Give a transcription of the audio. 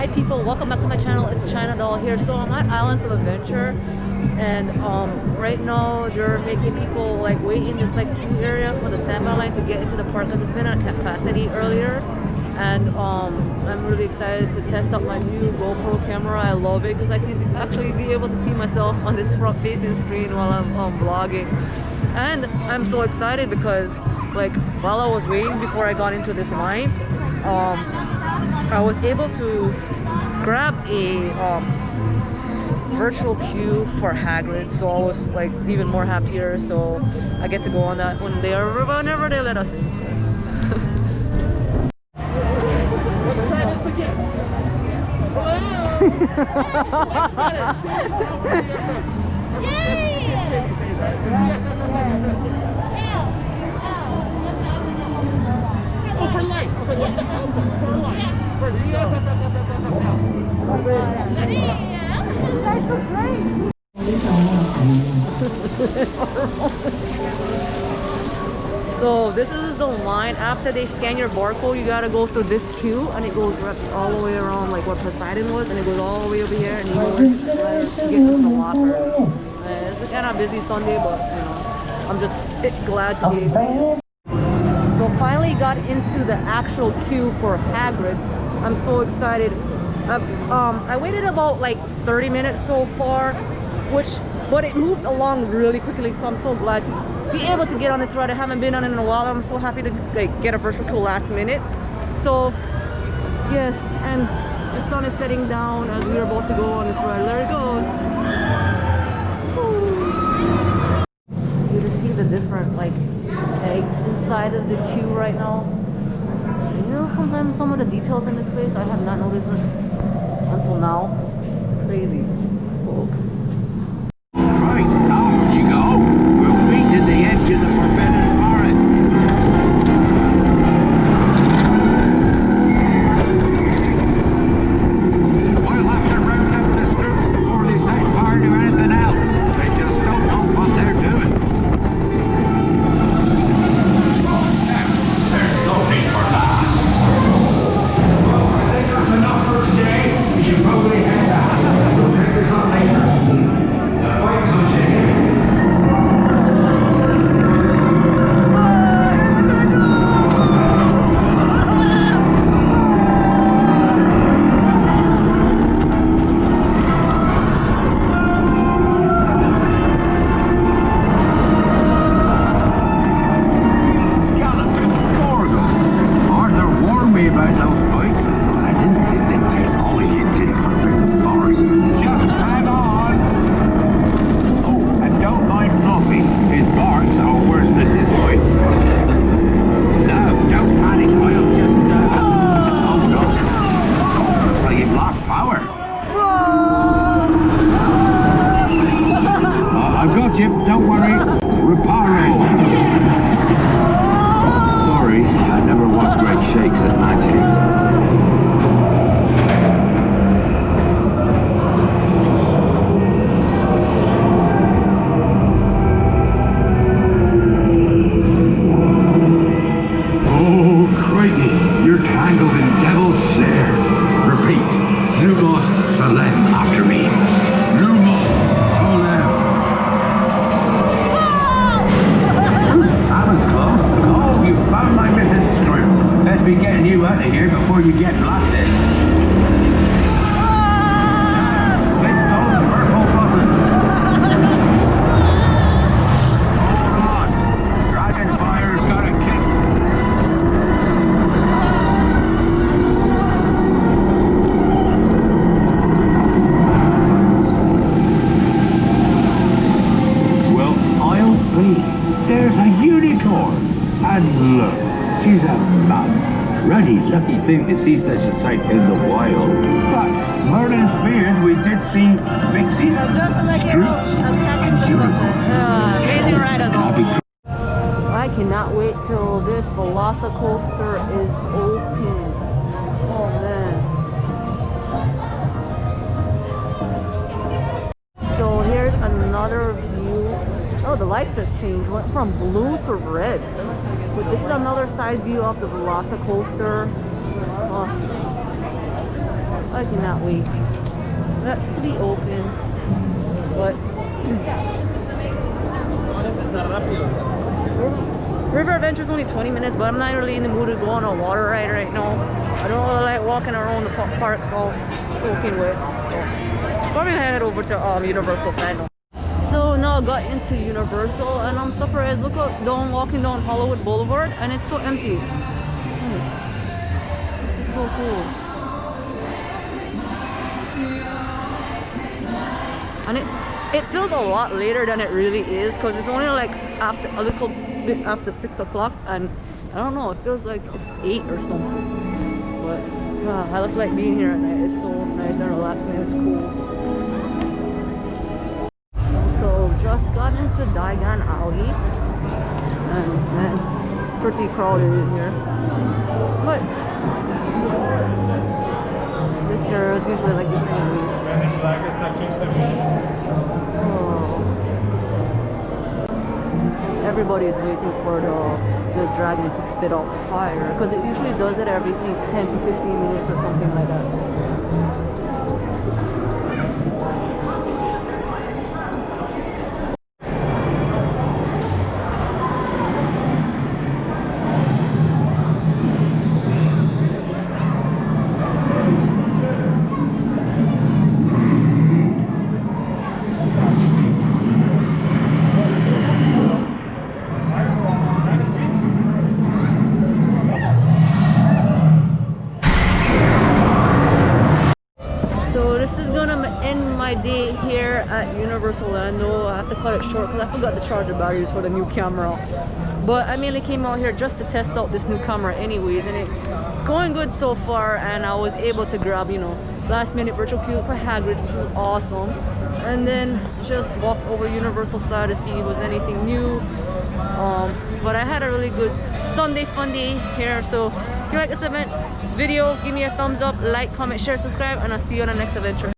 Hi people, welcome back to my channel. It's China Doll here. So I'm at Islands of Adventure, and right now they're making people like wait in this like queue area for the standby line to get into the park because it's been at capacity earlier. And I'm really excited to test out my new GoPro camera. I love it because I can actually be able to see myself on this front facing screen while I'm vlogging. And I'm so excited because like while I was waiting before I got into this line, I was able to grab a virtual queue for Hagrid, so I was like even more happier. So I get to go on that whenever they let us in. So. Let's try this again. Open light. I was like, what the hell? Open light. So this is the line. After they scan your barcode, you gotta go through this queue, and it goes all the way around like where Poseidon was, and it goes all the way over here, and you go to get to the locker. It's kind of busy Sunday, but you know, I'm just glad to be able to. So finally got into the actual queue for Hagrids. I'm so excited. I waited about like 30 minutes so far, but it moved along really quickly, so I'm so glad to be able to get on this ride. I haven't been on it in a while. I'm so happy to like get a virtual queue last minute. So yes, and the sun is setting down as we are about to go on this ride. There it goes. You just see the different like eggs inside of the queue right now. And you know, sometimes some of the details in this place I have not noticed until now. It's crazy. Whoa. Right, off you go. We'll meet at the edge of the forbidden forest. We'll have to round up the troops before they set fire to anything else. They just don't know what they're doing. There's no need for that. Well, I think that's enough for today. We should probably head back. We'll take this on later. The bike's on chicken. Don't worry, reparo. Sorry, I never was great shakes at magic. Oh, crikey, you're tangled in devil's snare. Repeat, Lumos Salem after me. Lumos Salem. You found my missing strips. Let's be getting you out of here before you get blasted. Hit those purple buttons. Hold on. Dragonfire's got a kick. Well, I'll be. There's a unicorn. And look, she's a mum. Really lucky thing to see such a sight in the wild. But Merlin's beard, we did see Vixie, Scroots, and unicorns. Amazing ride as always. I cannot wait till this Velocicoaster is open. Oh man. So here's another view. Oh, the lights just changed. Went from blue to red. But this is another side view of the Velocicoaster. Oh, I liking that way. That's to be open. But River Adventure is only 20 minutes, but I'm not really in the mood to go on a water ride right now. I don't really like walking around the parks all soaking wet. So probably head over to Universal side now. So now I got into Universal and I'm surprised. Look at walking down Hollywood Boulevard and it's so empty. This is so cool. And it feels a lot later than it really is because it's only like after a little bit after 6 o'clock, and I don't know, it feels like it's 8 or something. But I just like being here at night. It's so nice and relaxing and it's cool. So just got into Diagon Alley and man, pretty crowded in here. But this area is usually like this anyways. Everybody is waiting for the dragon to spit out fire because it usually does it every 10 to 15 minutes or something like that. My day here at Universal Orlando. I have to cut it short because I forgot to charge the batteries for the new camera. But I mainly came out here just to test out this new camera anyways, and it's going good so far. And I was able to grab, you know, last minute virtual queue for Hagrid, which was awesome. And then just walked over Universal side to see if there was anything new. But I had a really good Sunday Funday here. So if you like this video, give me a thumbs up, like, comment, share, subscribe, and I'll see you on the next adventure.